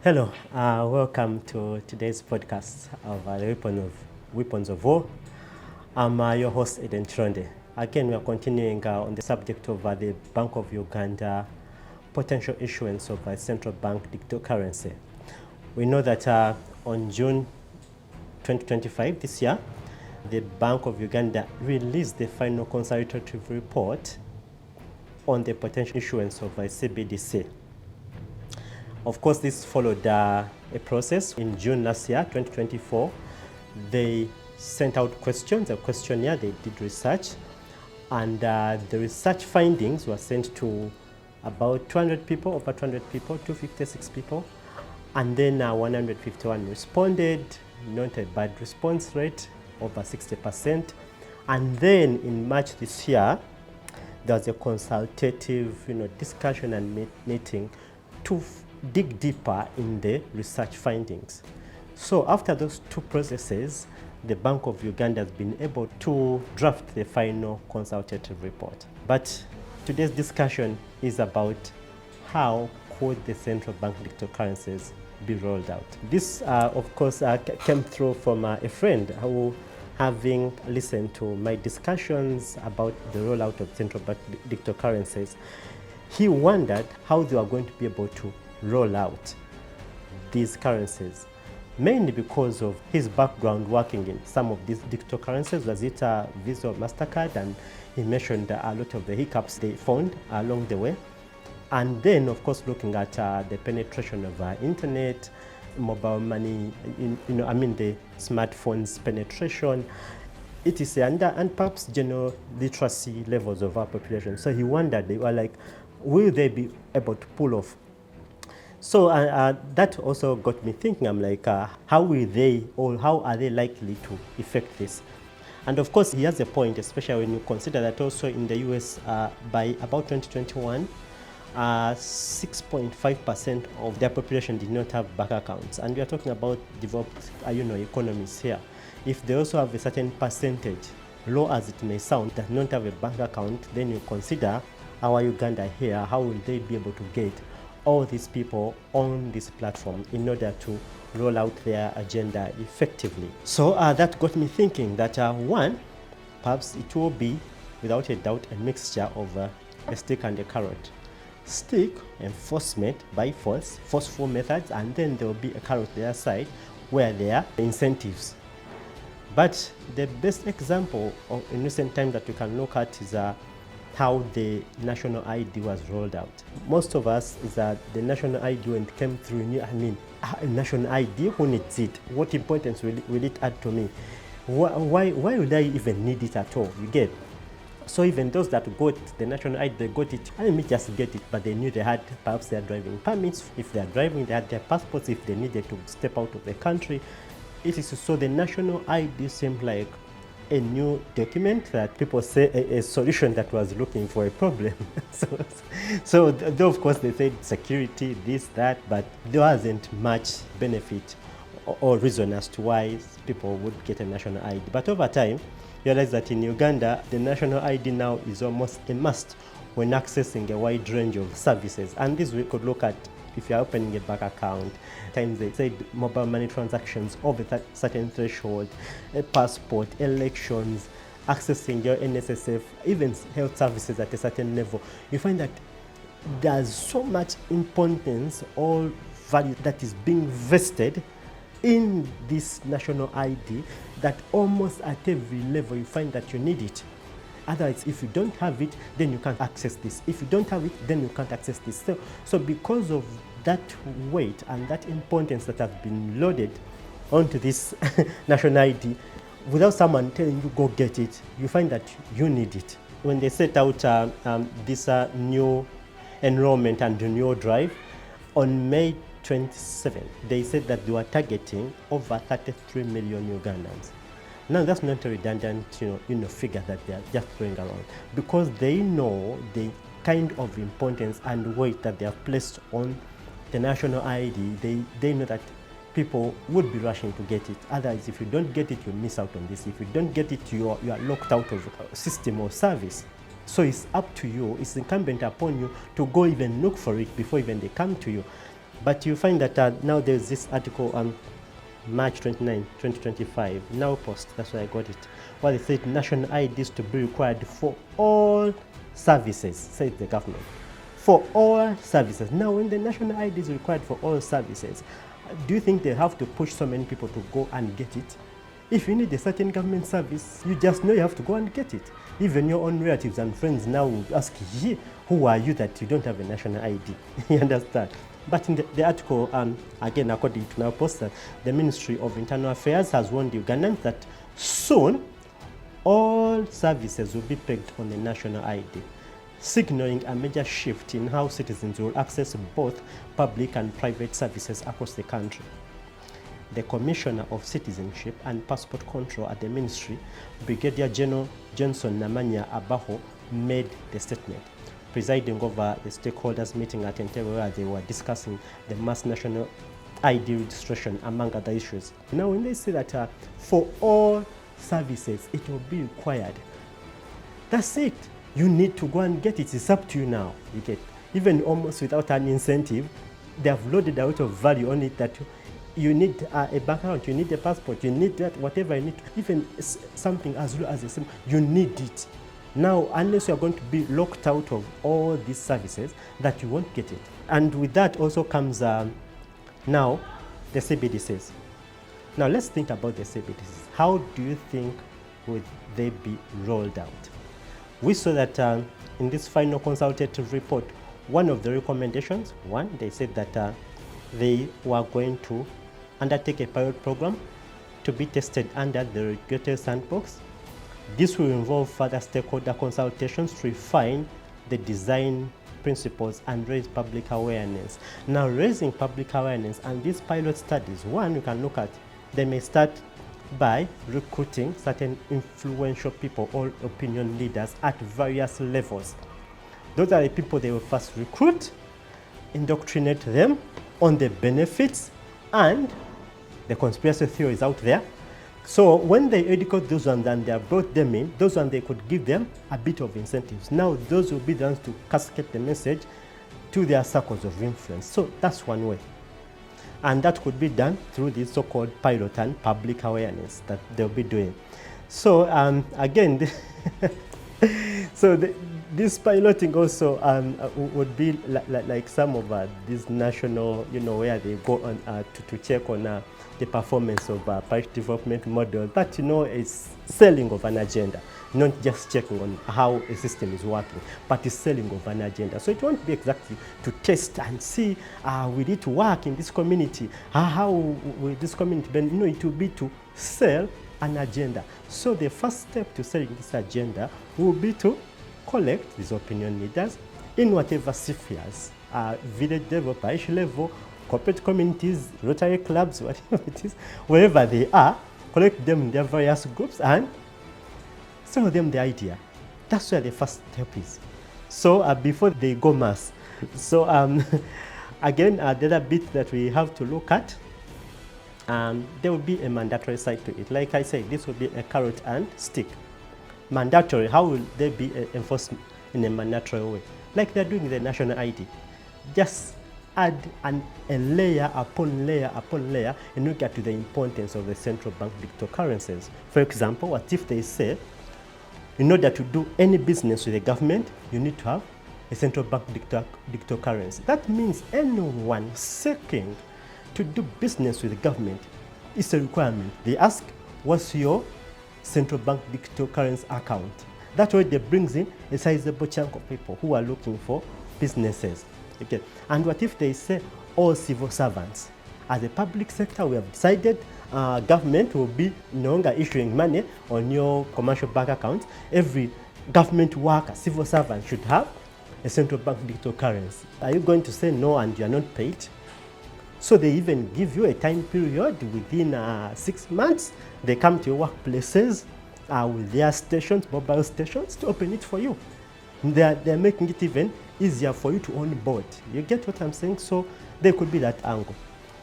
Hello, welcome to today's podcast of the Weapons of War. I'm your host, Eden Tronde. Again, we are continuing on the subject of the Bank of Uganda potential issuance of a central bank digital currency. We know that on June 2025, this year, the Bank of Uganda released the final consultative report on the potential issuance of a CBDC. Of course, this followed a process. In June last year, 2024, they sent out questions, a questionnaire, they did research, and the research findings were sent to about 200 people, over 200 people, 256 people, and then 151 responded, not a bad response rate, over 60%. And then in March this year, there was a consultative discussion and meeting to dig deeper in the research findings. So after those two processes, the Bank of Uganda has been able to draft the final consultative report. But today's discussion is about how could the central bank digital currencies be rolled out. This, of course, came through from a friend who, having listened to my discussions about the rollout of central bank digital currencies, he wondered how they were going to be able to roll out these currencies, mainly because of his background working in some of these digital currencies, was it Visa or MasterCard, and he mentioned a lot of the hiccups they found along the way. And then, of course, looking at the penetration of internet, mobile money, the smartphones penetration, etc., and perhaps general literacy levels of our population. So he wondered, they were like, will they be able to pull off? So that also got me thinking. I'm like, how will they, or how are they likely to effect this? And of course, he has a point, especially when you consider that also in the US, by about 2021, 6.5% of their population did not have bank accounts. And we are talking about developed economies here. If they also have a certain percentage, low as it may sound, that don't have a bank account, then you consider our Uganda here, how will they be able to get all these people on this platform in order to roll out their agenda effectively? So that got me thinking that one, perhaps it will be, without a doubt, a mixture of a stick and a carrot. Stick, enforcement by force, forceful methods, and then there will be a carrot the other side where there are incentives. But the best example in recent times that we can look at is how the national ID was rolled out. Most of us is that the national ID, when it came through, a national ID, who needs it? What importance will it add to me? Why would I even need it at all? You get? So even those that got the national ID, they got it, I didn't just get it, but they knew they had perhaps their driving permits. If they are driving, they had their passports if they needed to step out of the country. It is so the national ID seemed like a new document that people say a solution that was looking for a problem. so though of course they said security, this, that, but there wasn't much benefit or reason as to why people would get a national ID. But over time, you realize that in Uganda, the national ID now is almost a must when accessing a wide range of services. And this we could look at if you're opening a bank account. Times they said mobile money transactions over that certain threshold, a passport, elections, accessing your NSSF, even health services at a certain level. You find that there's so much importance or value that is being vested in this national ID that almost at every level you find that you need it. Otherwise, if you don't have it, then you can't access this. If you don't have it, then you can't access this. So because of that weight and that importance that has been loaded onto this national ID, without someone telling you go get it, you find that you need it. When they set out this new enrollment and renewal drive, on May 27, they said that they were targeting over 33 million Ugandans. Now that's not a redundant figure that they are just throwing around, because they know the kind of importance and weight that they have placed on the national ID. They know that people would be rushing to get it. Otherwise, if you don't get it, you miss out on this. If you don't get it, you are locked out of a system or service. So it's up to you, it's incumbent upon you to go even look for it before even they come to you. But you find that now there's this article on March 29, 2025, Now Post, that's where I got it, where they said national IDs to be required for all services, says the government. For all services. Now, when the national ID is required for all services, do you think they have to push so many people to go and get it? If you need a certain government service, you just know you have to go and get it. Even your own relatives and friends now will ask you, who are you that you don't have a national ID? You understand? But in the article, again, according to Now Post, the Ministry of Internal Affairs has warned Ugandans that soon all services will be pegged on the national ID, signaling a major shift in how citizens will access both public and private services across the country. The Commissioner of Citizenship and Passport Control at the Ministry, Brigadier General Johnson Namanya Abaho, made the statement, presiding over the stakeholders meeting at Entebbe where they were discussing the mass national ID registration, among other issues. Now, when they say that for all services it will be required, that's it. You need to go and get it. It's up to you now. You get, even almost without an incentive, they have loaded a lot of value on it that you need a bank account, you need a passport, you need that, whatever you need, even something as low as a SIM, you need it. Now, unless you are going to be locked out of all these services, that you won't get it. And with that also comes now the CBDCs. Now, let's think about the CBDCs. How do you think would they be rolled out? We saw that in this final consultative report, one of the recommendations, they said that they were going to undertake a pilot program to be tested under the regulated sandbox. This will involve further stakeholder consultations to refine the design principles and raise public awareness. Now, raising public awareness and these pilot studies, one you can look at, they may start by recruiting certain influential people or opinion leaders at various levels. Those are the people they will first recruit, indoctrinate them on the benefits and the conspiracy theories out there. So when they educate those ones and they have brought them in, those ones they could give them a bit of incentives. Now those will be the ones to cascade the message to their circles of influence. So that's one way. And that could be done through this so-called pilot and public awareness that they'll be doing. So again, this piloting also would be like some of these national, where they go on to check on the performance of Paris development model. That, is selling of an agenda, not just checking on how a system is working, but it's selling of an agenda. So it won't be exactly to test and see, will it work in this community? How will this community benefit? No, it will be to sell an agenda. So the first step to selling this agenda will be to collect these opinion leaders in whatever spheres, village level, parish level, corporate communities, Rotary clubs, whatever it is, wherever they are, collect them in their various groups and sell them the idea. That's where the first step is. So before they go mass. So again, the other bit that we have to look at, there will be a mandatory side to it. Like I said, this will be a carrot and stick. Mandatory, how will they be enforced in a mandatory way? Like they're doing the national ID. Just add a layer upon layer upon layer and look at the importance of the central bank digital currencies. For example, what if they say, in order to do any business with the government, you need to have a central bank digital currency. That means anyone seeking to do business with the government is a requirement. They ask, what's your central bank digital currency account? That way they brings in a sizable chunk of people who are looking for businesses. Okay. And what if they say all civil servants? As a public sector, we have decided government will be no longer issuing money on your commercial bank account. Every government worker, civil servant should have a central bank digital currency. Are you going to say no and you are not paid? So they even give you a time period within 6 months. They come to your workplaces with their stations, mobile stations, to open it for you. They're making it even easier for you to onboard. You get what I'm saying? So there could be that angle.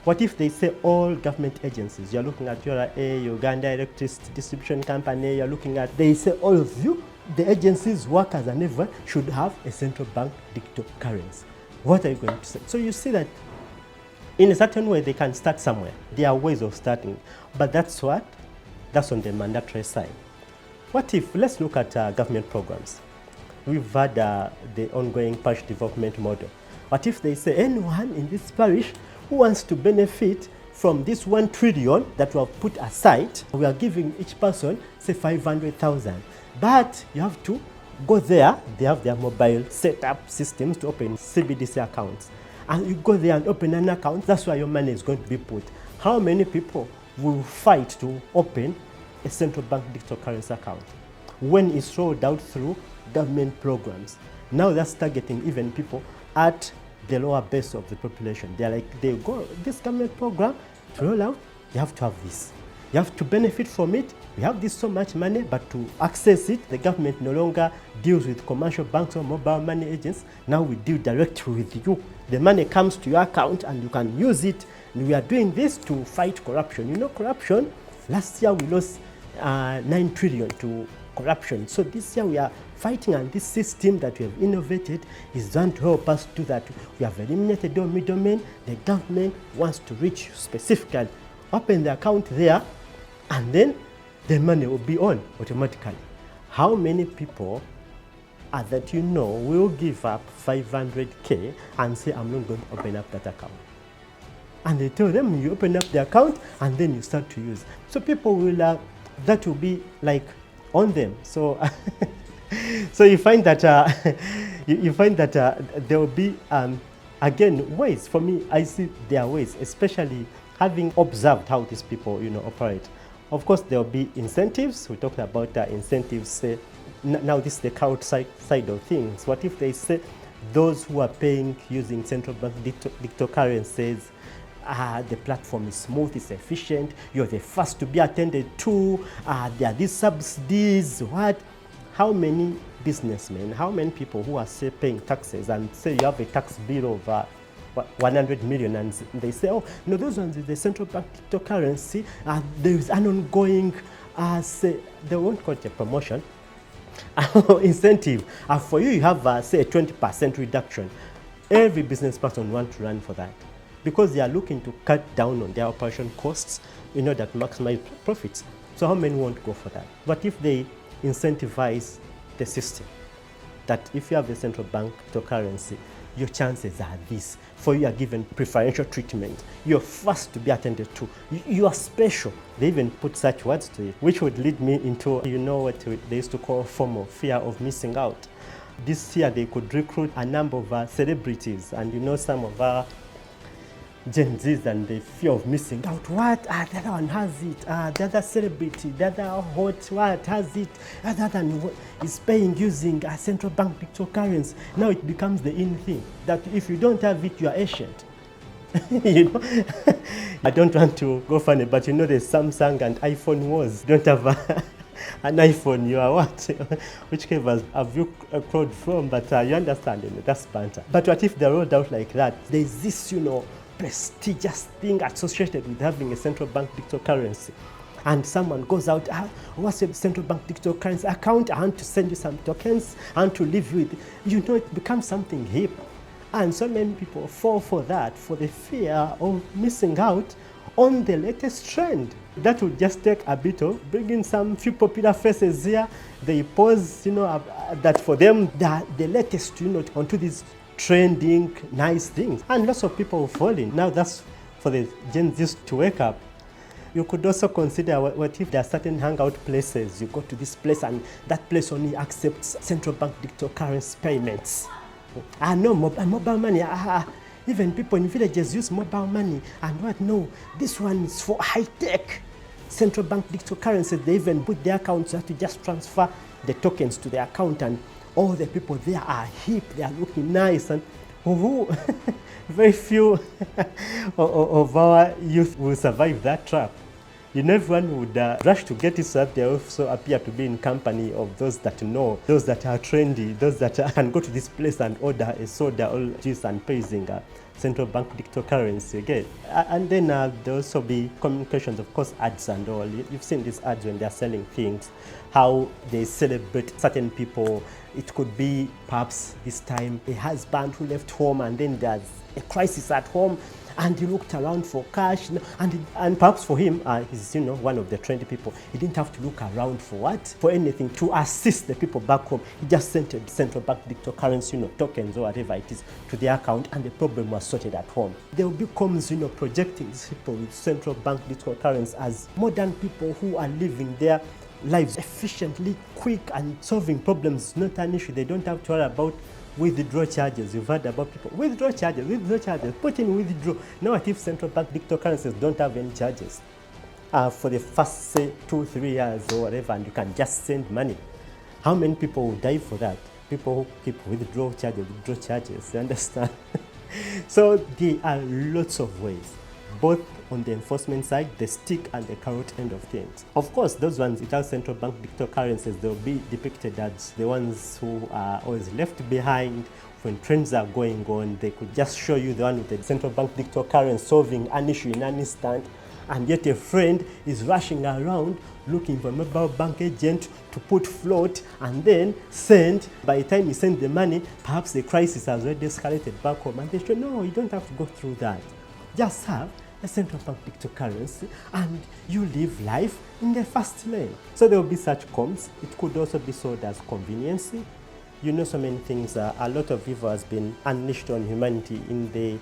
What if they say all government agencies, you're looking at your Uganda Electricity Distribution Company, you're looking at, they say all of you, the agencies, workers and everyone should have a central bank digital currency. What are you going to say? So you see that In a certain way, they can start somewhere. There are ways of starting, but that's what? That's on the mandatory side. What if, let's look at government programs. We've had the ongoing parish development model. What if they say anyone in this parish who wants to benefit from this 1 trillion that we have put aside, we are giving each person, say, 500,000. But you have to go there, they have their mobile setup systems to open CBDC accounts. And you go there and open an account, that's where your money is going to be put. How many people will fight to open a central bank digital currency account when it's rolled out through government programs? Now that's targeting even people at the lower base of the population. They're like, they go, this government program to roll out, you have to have this. You have to benefit from it. We have this so much money, but to access it, the government no longer deals with commercial banks or mobile money agents. Now we deal directly with you. The money comes to your account and you can use it. And we are doing this to fight corruption. You know corruption? Last year we lost 9 trillion to corruption. So this year we are fighting, and this system that we have innovated is going to help us do that. We have eliminated the middlemen. The government wants to reach you specifically. Open the account there, and then the money will be on automatically. How many people that you know will give up 500K and say, I'm not going to open up that account? And they tell them, you open up the account and then you start to use. So people will, that will be like on them. So, so you find that there will be, again, ways. For me, I see there are ways, especially having observed how these people, operate. Of course, there will be incentives. We talked about incentives. Now this is the crowd side of things. What if they say those who are paying using central bank digital currencies, the platform is smooth, it's efficient, you're the first to be attended to, there are these subsidies, what? How many businessmen, how many people who are, say, paying taxes, and say you have a tax bill of 100 million, and they say, oh, no, those ones with the central bank cryptocurrency, there is an ongoing, say, they won't call it a promotion, incentive. For you, you have, say, a 20% reduction. Every business person wants to run for that because they are looking to cut down on their operation costs in order to maximize profits. So how many won't go for that? But if they incentivize the system, that if you have a central bank cryptocurrency, your chances are this. For you are given preferential treatment. You're first to be attended to. You are special. They even put such words to it, which would lead me into, what they used to call FOMO, fear of missing out. This year they could recruit a number of celebrities, and some of our Gen Zs, and the fear of missing out. What? The other one has it. The other celebrity, the other hot, what has it? The other one is paying using a central bank cryptocurrency. Now it becomes the in thing that if you don't have it, you are ancient. I don't want to go funny, but the Samsung and iPhone wars. Don't have an iPhone, you are what? Which cave have you crawled from? But you understand, that's banter. But what if they're rolled out like that? There's this, prestigious thing associated with having a central bank digital currency. And someone goes out, what's your central bank digital currency account? I want to send you some tokens. I want to leave you with, it becomes something hip. And so many people fall for that, for the fear of missing out on the latest trend. That would just take a bit of bringing some few popular faces here. They pose, that for them, they're the latest, onto these trending nice things, and lots of people fall in. Now that's for the Gen Zs to wake up. You could also consider what if there are certain hangout places. You go to this place and that place only accepts central bank digital currency payments. No mobile money. Even people in villages use mobile money. And what? No, this one is for high tech. Central bank digital currency. They even put their accounts. You have to just transfer the tokens to the account, and all the people there are hip, they are looking nice, and very few of our youth will survive that trap. Everyone would rush to get it so that they also appear to be in company of those that know, those that are trendy, those that can go to this place and order a soda or juice and pay using central bank digital currency again. And then there also be communications, of course, ads and all. You've seen these ads when they're selling things, how they celebrate certain people. It could be perhaps this time a husband who left home and then there's a crisis at home, and he looked around for cash, and perhaps for him, he's one of the trendy people. He didn't have to look around for what, for anything to assist the people back home. He just sent a central bank digital currency, tokens or whatever it is, to their account, and the problem was sorted at home. There will be comms, projecting people with central bank digital currency as modern people who are living their lives efficiently, quick, and solving problems not an issue. They don't have to worry about withdraw charges. You've heard about people withdraw charges, put in withdraw. Now what if central bank digital currencies don't have any charges for the first, say, 2-3 years or whatever, and you can just send money? How many people will die for that? People who keep withdraw charges, you understand? So there are lots of ways, both on the enforcement side, the stick and the carrot end of things. Of course, those ones without central bank digital currencies, they'll be depicted as the ones who are always left behind. When trends are going on, they could just show you the one with the central bank digital currency solving an issue in an instant, and yet a friend is rushing around looking for a mobile bank agent to put float and then send. By the time you send the money, perhaps the crisis has already escalated back home, and they say, no, you don't have to go through that. Just have a central bank digital currency and you live life in the fast lane. So there will be such comms. It could also be sold as convenience. So many things. A lot of evil has been unleashed on humanity in the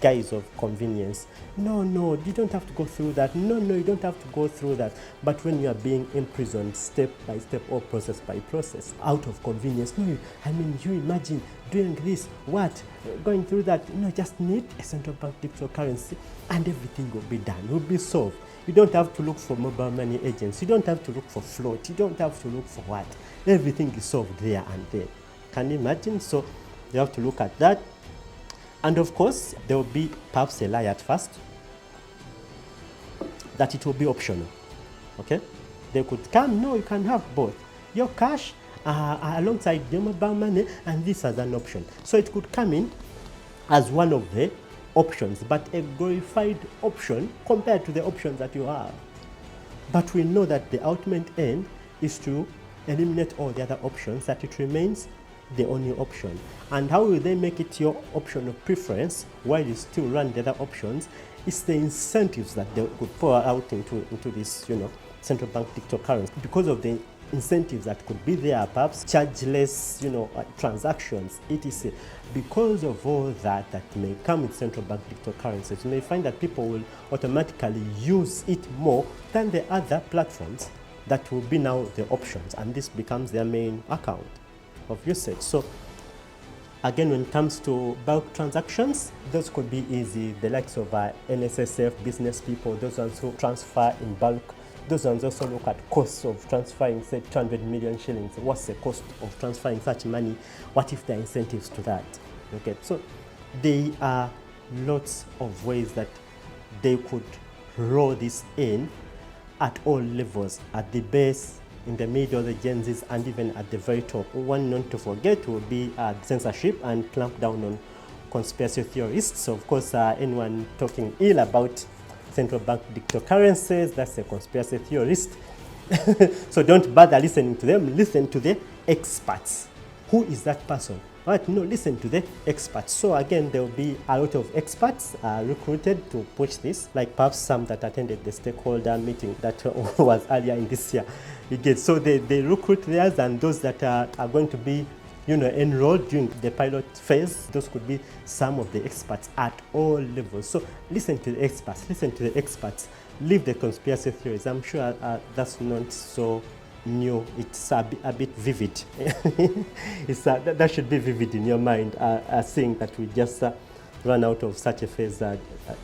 guise of convenience. No, you don't have to go through that. No, you don't have to go through that. But when you are being imprisoned step by step or process by process out of convenience, you imagine doing this, going through that. Just need a central bank digital currency and everything will be done, will be solved. You don't have to look for mobile money agents. You don't have to look for float. You don't have to look for what. Everything is solved there and then. Can you imagine? So you have to look at that. And of course, there will be perhaps a lie at first that it will be optional. Okay? They could come, no, you can have both. Your cash alongside your mobile money, and this as an option. So it could come in as one of the options, but a glorified option compared to the options that you have. But we know that the ultimate end is to eliminate all the other options, that it remains the only option. And how will they make it your option of preference while you still run the other options? It's the incentives that they could pour out into this, central bank digital currency. Because of the incentives that could be there, perhaps chargeless, transactions, etc. Because of all that may come with central bank digital currencies, you may find that people will automatically use it more than the other platforms that will be now the options, and this becomes their main account of usage. So again, when it comes to bulk transactions, those could be easy. The likes of NSSF, business people, those ones who transfer in bulk, those ones also look at costs of transferring, say, 200 million shillings. What's the cost of transferring such money? What if there are incentives to that? Okay, so there are lots of ways that they could roll this in at all levels, at the base, in the middle, the Gen Zs, and even at the very top. One not to forget will be censorship and clamp down on conspiracy theorists. So of course, anyone talking ill about central bank digital currencies, that's a conspiracy theorist. So don't bother listening to them, listen to the experts. Who is that person? Right, no, listen to the experts. So again, there will be a lot of experts recruited to push this, like perhaps some that attended the stakeholder meeting that was earlier in this year. So they recruit theirs, and those that are going to be enrolled during the pilot phase, those could be some of the experts at all levels. So listen to the experts, leave the conspiracy theories. I'm sure that's not so new. It's a bit vivid. That should be vivid in your mind, seeing that we just run out of such a phase,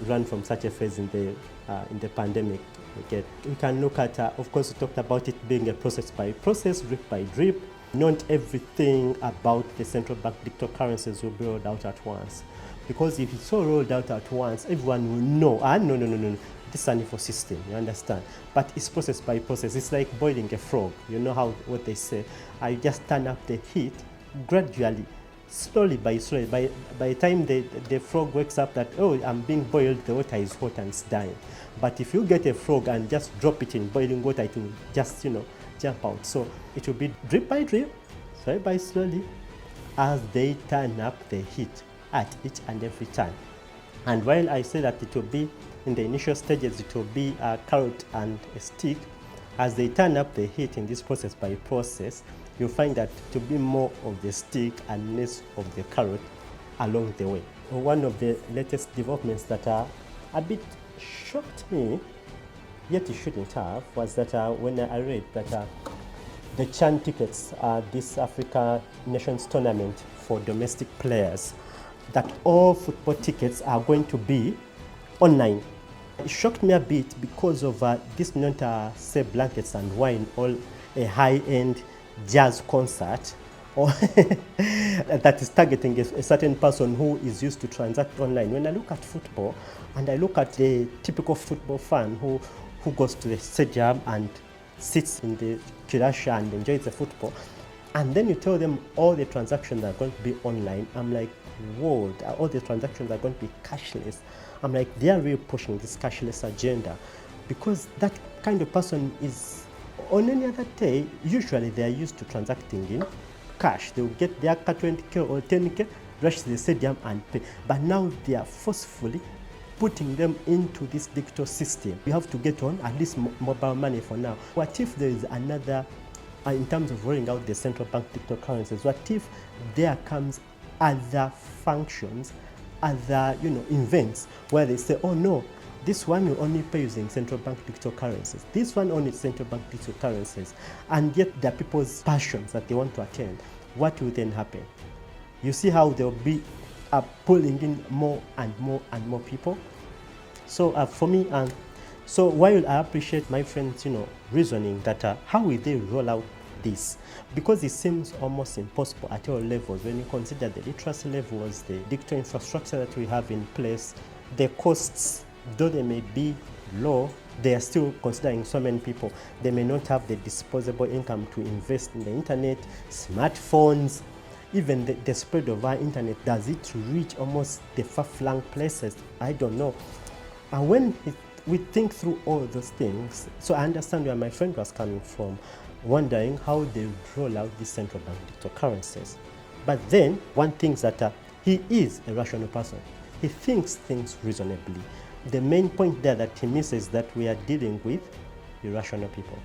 run from such a phase in the pandemic. Okay. We can look at, of course, we talked about it being a process by process, drip by drip. Not everything about the central bank digital currencies will be rolled out at once. Because if it's all rolled out at once, everyone will know, no, this is an evil system, you understand? But it's process by process. It's like boiling a frog. You know what they say. I just turn up the heat gradually, slowly by slowly. By the time the frog wakes up that, oh, I'm being boiled, the water is hot and it's dying. But if you get a frog and just drop it in boiling water, it will just, jump out. So it will be drip by drip, slowly by slowly, as they turn up the heat at each and every time. And while I say that it will be, in the initial stages, it will be a carrot and a stick, as they turn up the heat in this process by process, you'll find that to be more of the stick and less of the carrot along the way. One of the latest developments that a bit shocked me, yet it shouldn't have, was that when I read that the CHAN tickets, this Africa Nations Tournament for domestic players, that all football tickets are going to be online. It shocked me a bit because of this not say blankets and wine or a high-end jazz concert or that is targeting a certain person who is used to transact online. When I look at football and I look at the typical football fan who goes to the stadium and sits in the kirasha and enjoys the football, and then you tell them all the transactions are going to be online, I'm like, whoa, all the transactions are going to be cashless. I'm like, they are really pushing this cashless agenda, because that kind of person is, on any other day, usually they are used to transacting in cash. They will get their 20K or 10K, rush to the stadium and pay. But now they are forcefully putting them into this digital system. You have to get on at least mobile money for now. What if there is another, in terms of rolling out the central bank digital currencies, what if there comes other functions, other events where they say, oh no, this one will only pay using central bank digital currencies, this one only central bank digital currencies, and yet there are people's passions that they want to attend. What will then happen? You see how they'll be pulling in more and more and more people. So for me, so while I appreciate my friends, reasoning that how will they roll out this, because it seems almost impossible at all levels when you consider the literacy levels, the digital infrastructure that we have in place, the costs, though they may be low, they are still considering so many people. They may not have the disposable income to invest in the internet, smartphones, even the spread of our internet. Does it reach almost the far-flung places? I don't know. And when we think through all those things, so I understand where my friend was coming from, wondering how they roll out these central bank digital currencies. But then, one thing is that he is a rational person. He thinks things reasonably. The main point there that he misses is that we are dealing with irrational people.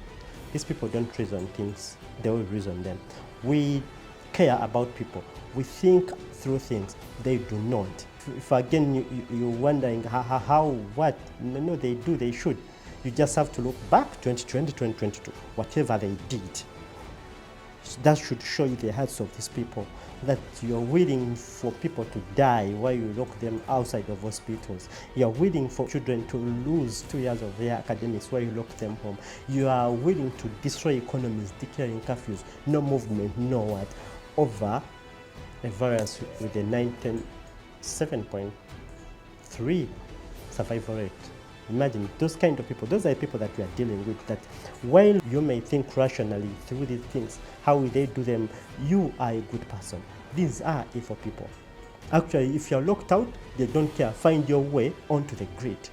These people don't reason things, they will reason them. We care about people. We think through things. They do not. If again you're wondering how, what, no, they do, they should. You just have to look back 2020, 2022, whatever they did. That should show you the hearts of these people, that you're willing for people to die while you lock them outside of hospitals. You're willing for children to lose 2 years of their academics while you lock them home. You are willing to destroy economies, declaring curfews, no movement, no what, over a variance with a 7.3 survival rate. Imagine those kind of people. Those are the people that we are dealing with, that while you may think rationally through these things, how will they do them? You are a good person. These are evil people. Actually, if you're locked out, they don't care. Find your way onto the grid.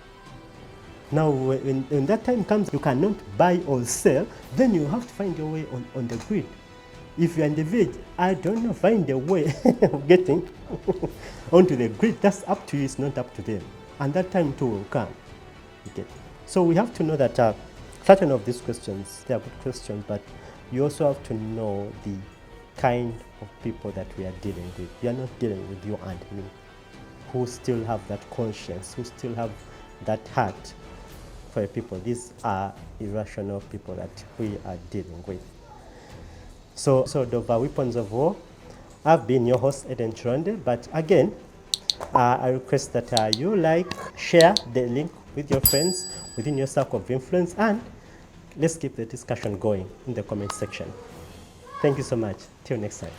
Now, when that time comes, you cannot buy or sell, then you have to find your way on the grid. If you're in the village, I don't know, find a way of getting onto the grid. That's up to you, it's not up to them. And that time too will come. Okay. So we have to know that certain of these questions, they are good questions, but you also have to know the kind of people that we are dealing with. We are not dealing with you and me, who still have that conscience, who still have that heart for people. These are irrational people that we are dealing with. So the weapons of war, I've been your host, Eden Chironde, but again, I request that you share the link with your friends within your circle of influence, and let's keep the discussion going in the comment section. Thank you so much. Till next time.